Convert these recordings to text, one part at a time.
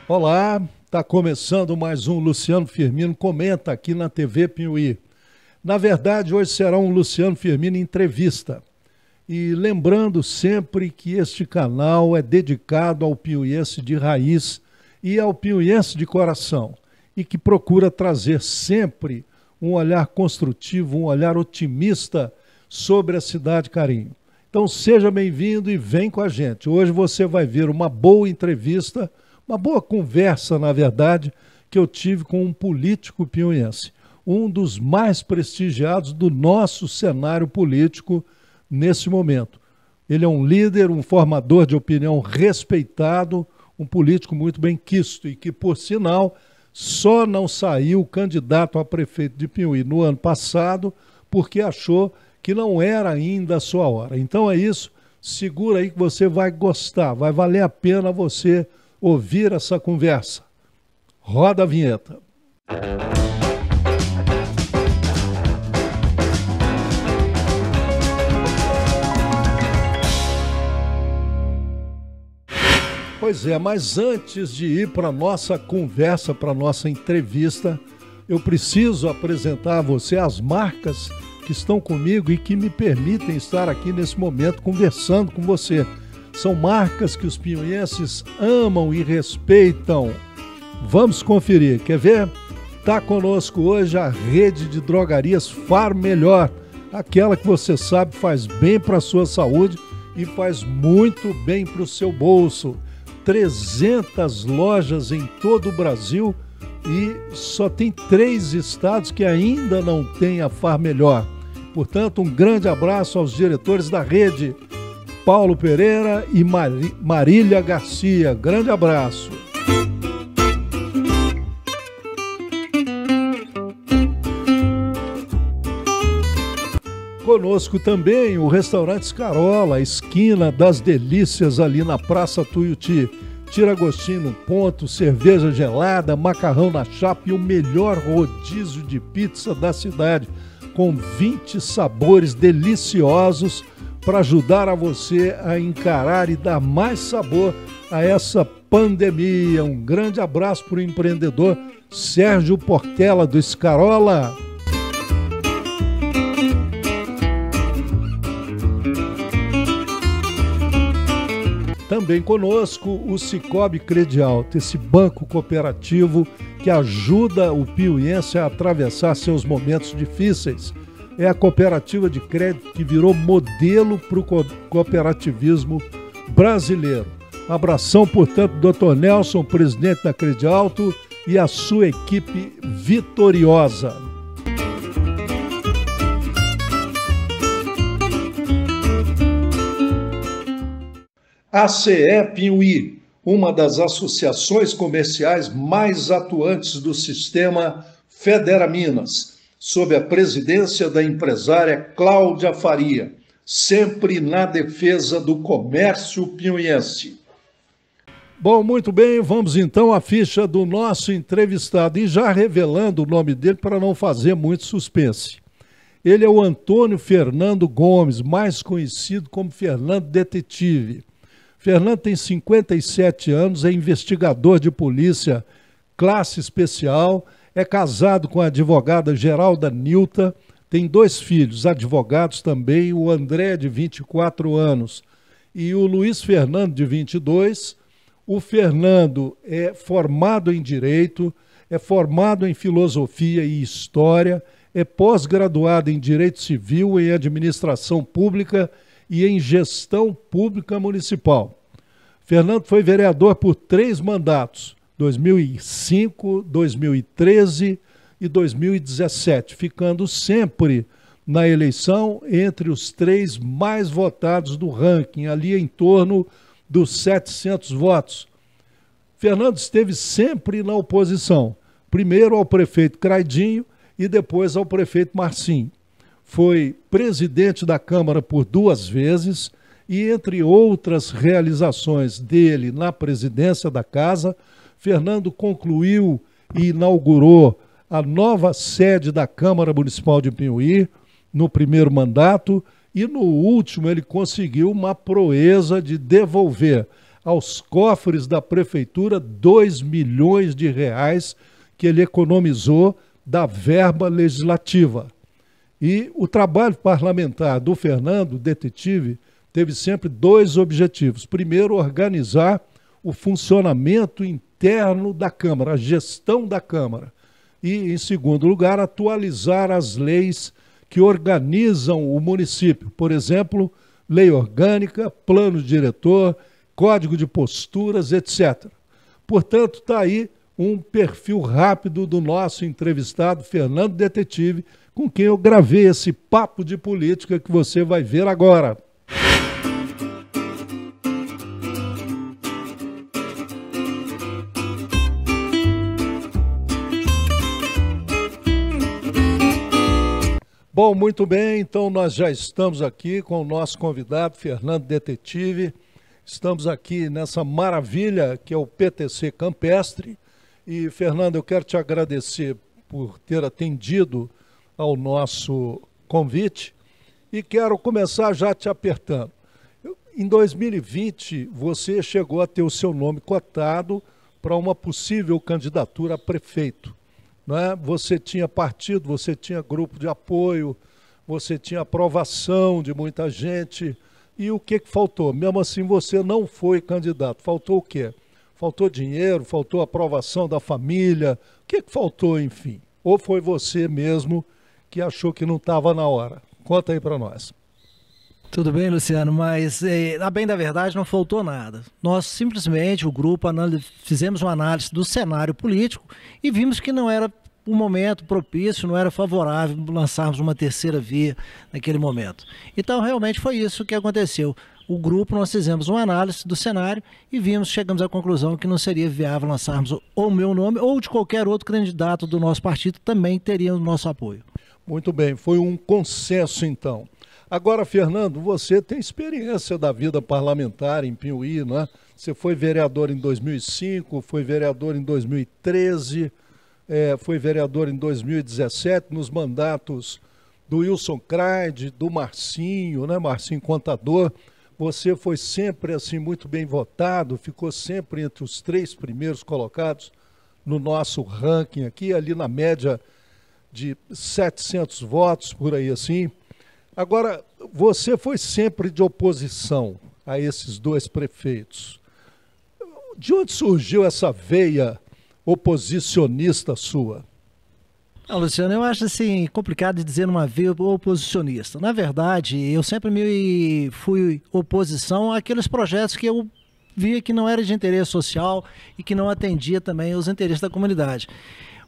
Olá, está começando mais um Luciano Firmino Comenta aqui na TV Piuí. Na verdade, hoje será um Luciano Firmino Entrevista. E lembrando sempre que este canal é dedicado ao piuiense de raiz e ao piuiense de coração, e que procura trazer sempre um olhar construtivo, um olhar otimista sobre a cidade Carinho. Então seja bem-vindo e vem com a gente. Hoje você vai ver uma boa entrevista, uma boa conversa, na verdade, que eu tive com um político piuiense, um dos mais prestigiados do nosso cenário político nesse momento. Ele é um líder, um formador de opinião respeitado, um político muito bem quisto e que, por sinal, só não saiu candidato a prefeito de Piuí no ano passado porque achou que não era ainda a sua hora. Então é isso, segura aí que você vai gostar, vai valer a pena você ouvir essa conversa. Roda a vinheta. Pois é, mas antes de ir para a nossa conversa, para a nossa entrevista, eu preciso apresentar a você as marcas que estão comigo e que me permitem estar aqui nesse momento conversando com você. São marcas que os piuienses amam e respeitam. Vamos conferir, quer ver? Está conosco hoje a rede de drogarias Far Melhor, aquela que você sabe faz bem para a sua saúde e faz muito bem para o seu bolso. 300 lojas em todo o Brasil e só tem 3 estados que ainda não têm a Far Melhor. Portanto, um grande abraço aos diretores da rede, Paulo Pereira e Marília Garcia. Grande abraço. Conosco também o restaurante Scarola, esquina das delícias ali na Praça Tuiuti. Tira gostinho no ponto, cerveja gelada, macarrão na chapa e o melhor rodízio de pizza da cidade, com 20 sabores deliciosos para ajudar a você a encarar e dar mais sabor a essa pandemia. Um grande abraço para o empreendedor Sérgio Portela do Scarola. Também conosco o Sicoob Credialta, esse banco cooperativo que ajuda o piuiense a atravessar seus momentos difíceis. É a cooperativa de crédito que virou modelo para o cooperativismo brasileiro. Um abração, portanto, Dr. Nelson, presidente da Credialto, e a sua equipe vitoriosa. ACE Piuí, uma das associações comerciais mais atuantes do sistema Federaminas, sob a presidência da empresária Cláudia Faria, sempre na defesa do comércio piuiense. Bom, muito bem, vamos então à ficha do nosso entrevistado e já revelando o nome dele para não fazer muito suspense. Ele é o Antônio Fernando Gomes, mais conhecido como Fernando Detetive. Fernando tem 57 anos, é investigador de polícia, classe especial, é casado com a advogada Geralda Nilta, tem 2 filhos, advogados também, o André, de 24 anos, e o Luiz Fernando, de 22. O Fernando é formado em Direito, é formado em Filosofia e História, é pós-graduado em Direito Civil, em Administração Pública e em Gestão Pública Municipal. Fernando foi vereador por 3 mandatos, 2005, 2013 e 2017, ficando sempre na eleição entre os 3 mais votados do ranking, ali em torno dos 700 votos. Fernando esteve sempre na oposição, primeiro ao prefeito Craidinho e depois ao prefeito Marcinho. Foi presidente da Câmara por 2 vezes e, entre outras realizações dele na presidência da Casa, Fernando concluiu e inaugurou a nova sede da Câmara Municipal de Piuí no primeiro mandato e no último ele conseguiu uma proeza de devolver aos cofres da prefeitura 2 milhões de reais que ele economizou da verba legislativa. E o trabalho parlamentar do Fernando, detetive, teve sempre 2 objetivos. Primeiro, organizar o funcionamento interno da Câmara, a gestão da Câmara. E, em segundo lugar, atualizar as leis que organizam o município. Por exemplo, lei orgânica, plano diretor, código de posturas, etc. Portanto, está aí um perfil rápido do nosso entrevistado, Fernando Detetive, com quem eu gravei esse papo de política que você vai ver agora. Bom, muito bem, então nós já estamos aqui com o nosso convidado, Fernando Detetive. Estamos aqui nessa maravilha que é o PTC Campestre. E, Fernando, eu quero te agradecer por ter atendido ao nosso convite e quero começar já te apertando. Em 2020, você chegou a ter o seu nome cotado para uma possível candidatura a prefeito. Não é? Você tinha partido, você tinha grupo de apoio, você tinha aprovação de muita gente. E o que faltou? Mesmo assim, você não foi candidato. Faltou o quê? Faltou dinheiro, faltou aprovação da família. O que faltou, enfim? Ou foi você mesmo que achou que não estava na hora? Conta aí para nós. Tudo bem, Luciano, mas a bem da verdade não faltou nada. Nós simplesmente, o grupo, fizemos uma análise do cenário político e vimos que não era um momento propício, não era favorável lançarmos uma terceira via naquele momento. Então, realmente foi isso que aconteceu. O grupo, nós fizemos uma análise do cenário e chegamos à conclusão que não seria viável lançarmos ou o meu nome ou de qualquer outro candidato do nosso partido também teria o nosso apoio. Muito bem, foi um consenso então. Agora, Fernando, você tem experiência da vida parlamentar em Piauí, não é? Você foi vereador em 2005, foi vereador em 2013, foi vereador em 2017, nos mandatos do Wilson Craide, do Marcinho, né? Marcinho Contador. Você foi sempre assim muito bem votado, ficou sempre entre os 3 primeiros colocados no nosso ranking aqui, ali na média de 700 votos, por aí assim. Agora, você foi sempre de oposição a esses 2 prefeitos. De onde surgiu essa veia oposicionista sua? Não, Luciano, eu acho assim complicado de dizer uma veia oposicionista. Na verdade, eu sempre fui oposição àqueles projetos que eu via que não era de interesse social e que não atendia também os interesses da comunidade.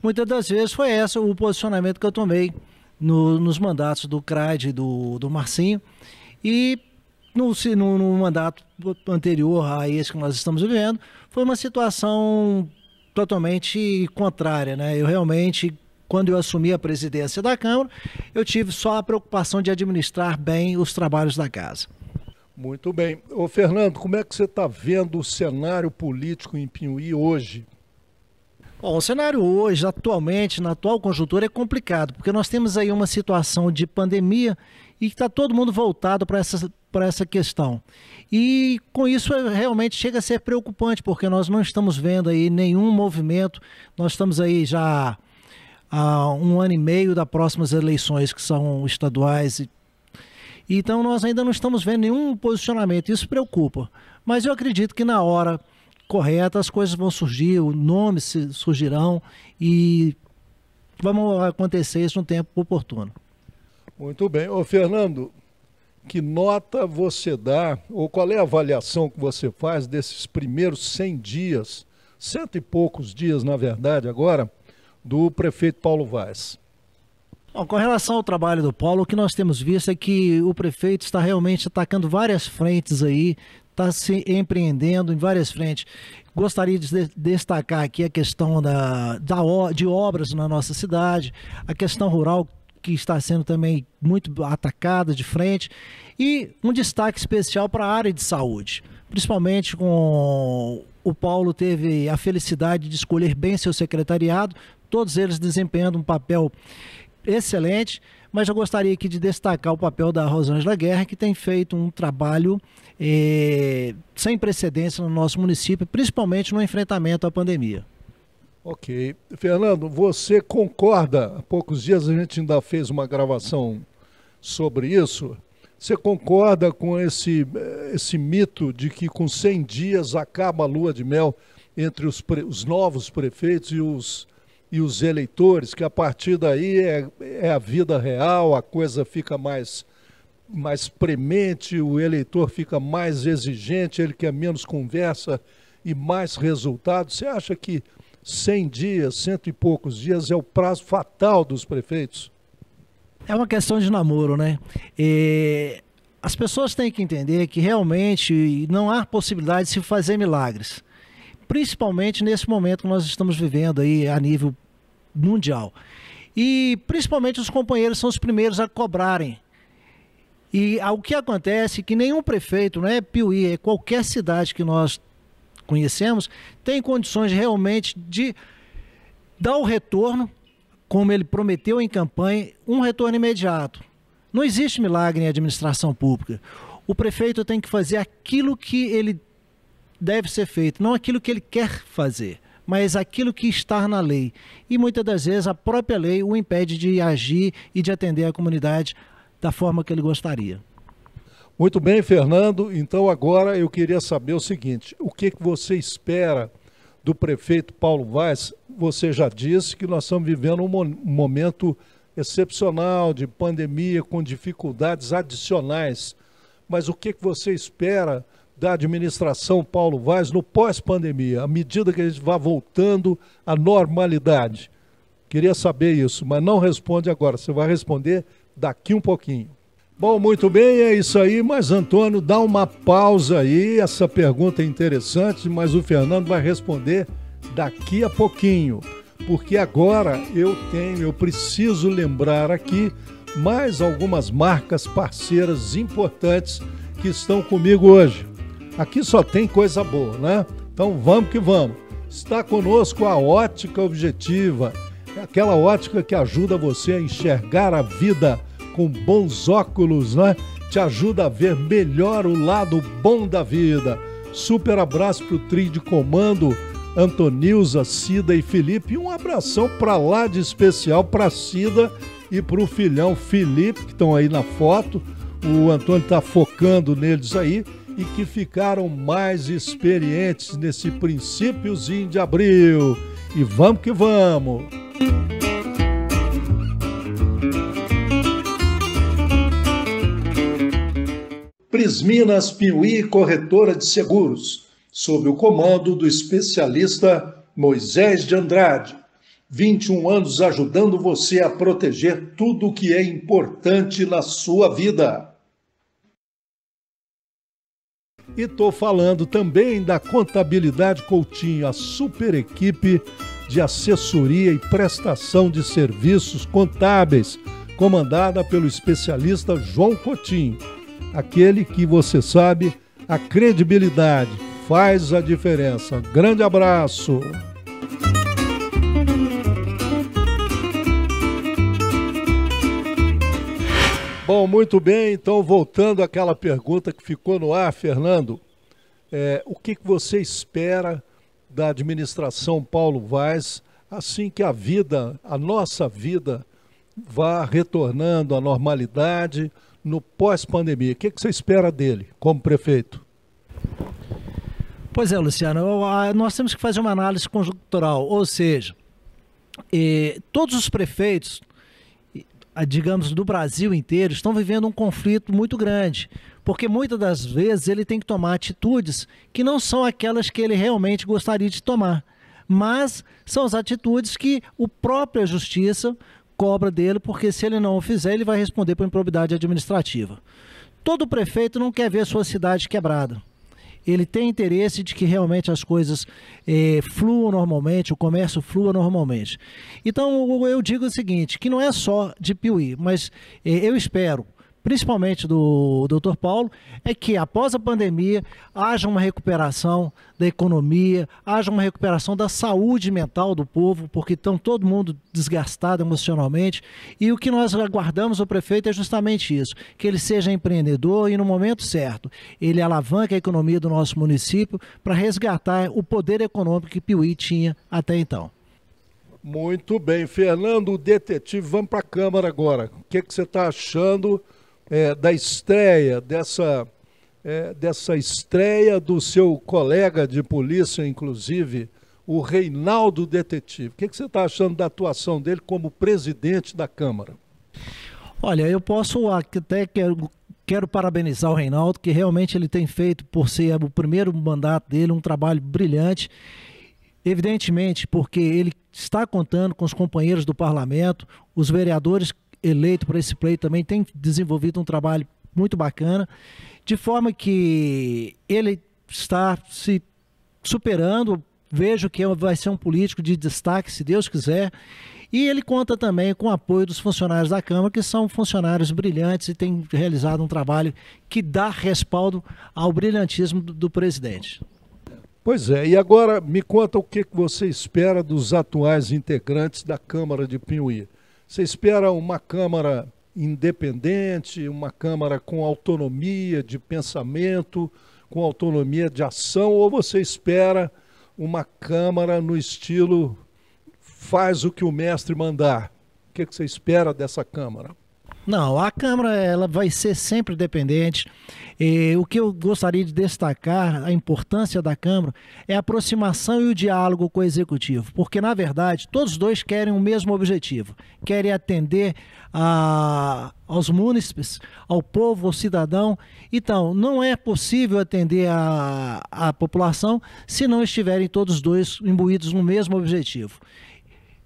Muitas das vezes foi esse o posicionamento que eu tomei nos mandatos do Craide e do Marcinho, e no mandato anterior a esse que nós estamos vivendo, foi uma situação totalmente contrária, né? Eu realmente, quando eu assumi a presidência da Câmara, eu tive só a preocupação de administrar bem os trabalhos da casa. Muito bem. Ô, Fernando, como é que você está vendo o cenário político em Piauí hoje? Bom, o cenário hoje, atualmente, na atual conjuntura, é complicado, porque nós temos aí uma situação de pandemia e está todo mundo voltado para essa questão. E com isso realmente chega a ser preocupante, porque nós não estamos vendo aí nenhum movimento, nós estamos aí já há 1 ano e meio das próximas eleições, que são estaduais, então nós ainda não estamos vendo nenhum posicionamento, isso preocupa. Mas eu acredito que na hora correta, as coisas vão surgir, os nomes surgirão e vamos acontecer isso no tempo oportuno. Muito bem. Ô, Fernando, que nota você dá, ou qual é a avaliação que você faz desses primeiros 100 dias, 100 e poucos dias, na verdade, agora, do prefeito Paulo Vaz? Bom, com relação ao trabalho do Paulo, o que nós temos visto é que o prefeito está realmente atacando várias frentes aí, está se empreendendo em várias frentes. Gostaria de destacar aqui a questão de obras na nossa cidade, a questão rural que está sendo também muito atacada de frente, e um destaque especial para a área de saúde, principalmente com o Paulo teve a felicidade de escolher bem seu secretariado, todos eles desempenhando um papel excelente, mas eu gostaria aqui de destacar o papel da Rosângela Guerra, que tem feito um trabalho sem precedência no nosso município, principalmente no enfrentamento à pandemia. Ok. Fernando, você concorda? Há poucos dias a gente ainda fez uma gravação sobre isso. Você concorda com esse mito de que com 100 dias acaba a lua de mel entre os novos prefeitos e os eleitores, que a partir daí é a vida real, a coisa fica mais premente, o eleitor fica mais exigente, ele quer menos conversa e mais resultado? Você acha que 100 dias, 100 e poucos dias é o prazo fatal dos prefeitos? É uma questão de namoro, né? As pessoas têm que entender que realmente não há possibilidade de se fazer milagres, principalmente nesse momento que nós estamos vivendo aí a nível mundial. E principalmente os companheiros são os primeiros a cobrarem. E o que acontece é que nenhum prefeito, não é Piuí, é qualquer cidade que nós conhecemos, tem condições realmente de dar o retorno, como ele prometeu em campanha, um retorno imediato. Não existe milagre em administração pública. O prefeito tem que fazer aquilo que ele deve ser feito, não aquilo que ele quer fazer, mas aquilo que está na lei. E muitas das vezes a própria lei o impede de agir e de atender a comunidade da forma que ele gostaria. Muito bem, Fernando. Então agora eu queria saber o seguinte: o que você espera do prefeito Paulo Vaz? Você já disse que nós estamos vivendo um momento excepcional de pandemia com dificuldades adicionais. Mas o que você espera da administração Paulo Vaz no pós-pandemia, à medida que a gente vá voltando à normalidade? Queria saber isso, mas não responde agora. Você vai responder daqui um pouquinho. Bom, muito bem, é isso aí, mas Antônio, dá uma pausa aí, essa pergunta é interessante, mas o Fernando vai responder daqui a pouquinho, porque agora eu preciso lembrar aqui mais algumas marcas parceiras importantes que estão comigo hoje. Aqui só tem coisa boa, né? Então vamos que vamos. Está conosco a Ótica Objetiva, aquela ótica que ajuda você a enxergar a vida com bons óculos, né? Te ajuda a ver melhor o lado bom da vida. Super abraço pro trio de comando, Antonilza, Cida e Felipe. E um abração para lá de especial para Cida e pro filhão Felipe, que estão aí na foto. O Antônio está focando neles aí e que ficaram mais experientes nesse princípiozinho de abril. E vamos que vamos! Prisminas Piuí Corretora de Seguros, sob o comando do especialista Moisés de Andrade. 21 anos ajudando você a proteger tudo o que é importante na sua vida. E estou falando também da Contabilidade Coutinho, a super equipe de assessoria e prestação de serviços contábeis, comandada pelo especialista João Coutinho. Aquele que você sabe, a credibilidade faz a diferença. Grande abraço! Bom, muito bem, então voltando àquela pergunta que ficou no ar, Fernando, o que você espera da administração Paulo Vaz assim que a nossa vida vá retornando à normalidade no pós-pandemia? O que você espera dele como prefeito? Pois é, Luciano, nós temos que fazer uma análise conjuntural, ou seja, todos os prefeitos, digamos, do Brasil inteiro, estão vivendo um conflito muito grande, porque muitas das vezes ele tem que tomar atitudes que não são aquelas que ele realmente gostaria de tomar, mas são as atitudes que a própria justiça cobra dele, porque se ele não o fizer, ele vai responder por improbidade administrativa. Todo prefeito não quer ver a sua cidade quebrada. Ele tem interesse de que realmente as coisas fluam normalmente, o comércio flua normalmente. Então eu digo o seguinte, que não é só de Piuí, mas eu espero, principalmente do Dr. Paulo, é que após a pandemia haja uma recuperação da economia, haja uma recuperação da saúde mental do povo, porque estão todo mundo desgastado emocionalmente, e o que nós aguardamos do prefeito é justamente isso, que ele seja empreendedor e no momento certo, ele alavanque a economia do nosso município para resgatar o poder econômico que Piuí tinha até então. Muito bem, Fernando, detetive, vamos para a Câmara agora. O que você está achando da estreia, dessa estreia do seu colega de polícia, inclusive, o Reinaldo Detetive? O que você está achando da atuação dele como presidente da Câmara? Olha, eu posso até quero parabenizar o Reinaldo, que realmente ele tem feito, por ser o primeiro mandato dele, um trabalho brilhante. Evidentemente, porque ele está contando com os companheiros do parlamento, os vereadores eleitos para esse pleito também têm desenvolvido um trabalho muito bacana, de forma que ele está se superando. Vejo que vai ser um político de destaque, se Deus quiser, e ele conta também com o apoio dos funcionários da Câmara, que são funcionários brilhantes e têm realizado um trabalho que dá respaldo ao brilhantismo do presidente. Pois é, e agora me conta o que você espera dos atuais integrantes da Câmara de Piuí. Você espera uma Câmara independente, uma Câmara com autonomia de pensamento, com autonomia de ação, ou você espera uma Câmara no estilo faz o que o mestre mandar? O que você espera dessa Câmara? Não, a Câmara ela vai ser sempre dependente. O que eu gostaria de destacar, a importância da Câmara, é a aproximação e o diálogo com o Executivo, porque, na verdade, todos dois querem o mesmo objetivo, querem atender aos munícipes, ao povo, ao cidadão. Então, não é possível atender a população se não estiverem todos dois imbuídos no mesmo objetivo.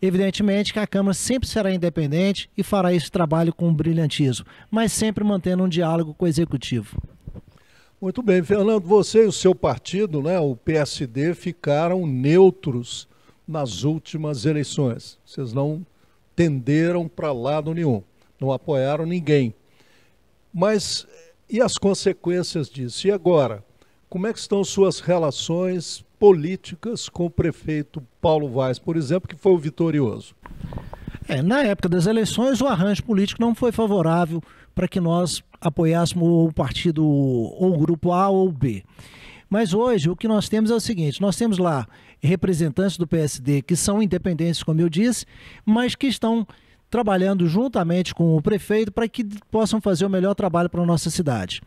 Evidentemente que a Câmara sempre será independente e fará esse trabalho com brilhantismo, mas sempre mantendo um diálogo com o Executivo. Muito bem, Fernando, você e o seu partido, né, o PSD, ficaram neutros nas últimas eleições. Vocês não tenderam para lado nenhum, não apoiaram ninguém. Mas e as consequências disso? E agora? Como é que estão suas relações políticas com o prefeito Paulo Vaz, por exemplo, que foi o vitorioso? Na época das eleições, o arranjo político não foi favorável para que nós apoiássemos o partido ou o grupo A ou B. Mas hoje o que nós temos é o seguinte, nós temos lá representantes do PSD que são independentes, como eu disse, mas que estão trabalhando juntamente com o prefeito para que possam fazer o melhor trabalho para a nossa cidade.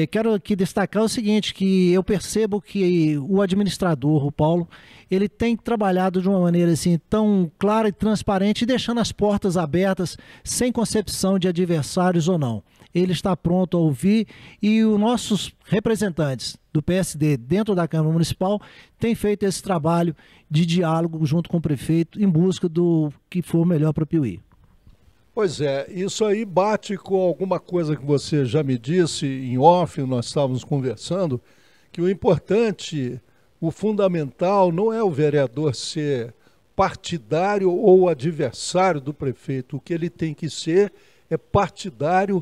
Quero aqui destacar o seguinte, que eu percebo que o administrador, o Paulo, ele tem trabalhado de uma maneira assim tão clara e transparente, deixando as portas abertas, sem concepção de adversários ou não. Ele está pronto a ouvir e os nossos representantes do PSD dentro da Câmara Municipal têm feito esse trabalho de diálogo junto com o prefeito em busca do que for melhor para Piuí. Pois é, isso aí bate com alguma coisa que você já me disse em off, nós estávamos conversando, que o importante, o fundamental não é o vereador ser partidário ou adversário do prefeito. O que ele tem que ser é partidário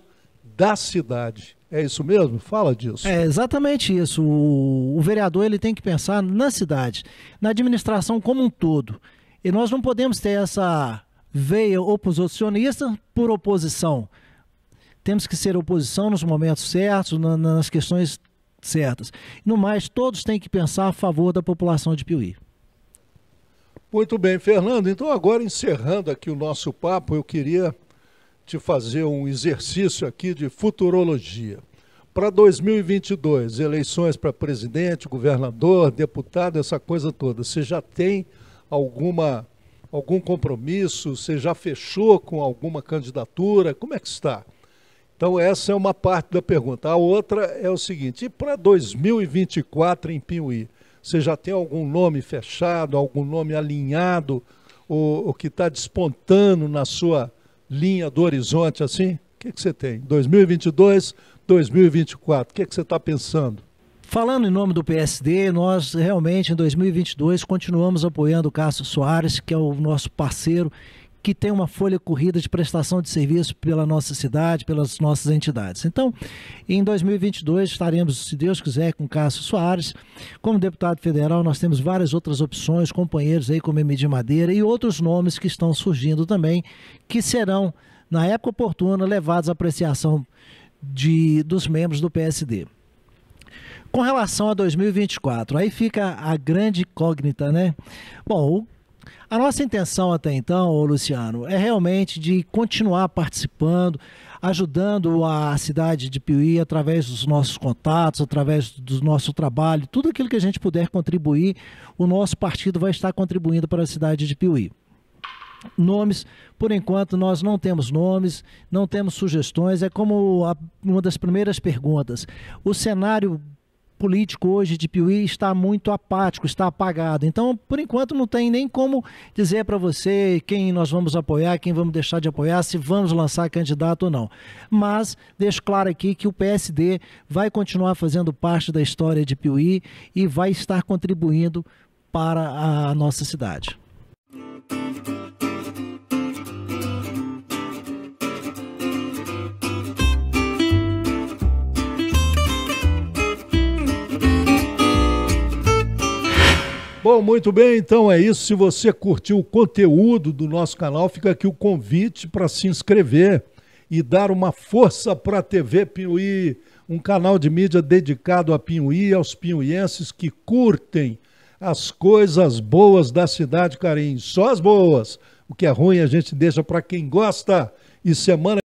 da cidade. É isso mesmo? Fala disso. É exatamente isso. O vereador ele tem que pensar na cidade, na administração como um todo. E nós não podemos ter essa veia oposicionista por oposição. Temos que ser oposição nos momentos certos, nas questões certas. No mais, todos têm que pensar a favor da população de Piuí. Muito bem, Fernando. Então, agora encerrando aqui o nosso papo, eu queria te fazer um exercício aqui de futurologia. Para 2022, eleições para presidente, governador, deputado, essa coisa toda, você já tem algum compromisso? Você já fechou com alguma candidatura? Como é que está? Então essa é uma parte da pergunta. A outra é o seguinte, e para 2024 em Piuí, você já tem algum nome fechado, algum nome alinhado, ou que está despontando na sua linha do horizonte assim? O que você tem? 2022, 2024, o que você está pensando? Falando em nome do PSD, nós realmente em 2022 continuamos apoiando o Cássio Soares, que é o nosso parceiro, que tem uma folha corrida de prestação de serviço pela nossa cidade, pelas nossas entidades. Então, em 2022 estaremos, se Deus quiser, com Cássio Soares. Como deputado federal, nós temos várias outras opções, companheiros aí como Emidir Madeira e outros nomes que estão surgindo também, que serão, na época oportuna, levados à apreciação dos membros do PSD. Com relação a 2024, aí fica a grande incógnita, né? Bom, a nossa intenção até então, Luciano, é realmente de continuar participando, ajudando a cidade de Piuí através dos nossos contatos, através do nosso trabalho, tudo aquilo que a gente puder contribuir, o nosso partido vai estar contribuindo para a cidade de Piuí. Nomes, por enquanto nós não temos nomes, não temos sugestões, é como uma das primeiras perguntas. O cenário político hoje de Piuí está muito apático, está apagado. Então, por enquanto, não tem nem como dizer para você quem nós vamos apoiar, quem vamos deixar de apoiar, se vamos lançar candidato ou não. Mas deixo claro aqui que o PSD vai continuar fazendo parte da história de Piuí e vai estar contribuindo para a nossa cidade. Bom, muito bem, então é isso. Se você curtiu o conteúdo do nosso canal, fica aqui o convite para se inscrever e dar uma força para a TV Piuí, um canal de mídia dedicado a Piuí e aos piuienses que curtem as coisas boas da cidade, Carim. Só as boas. O que é ruim a gente deixa para quem gosta. E semana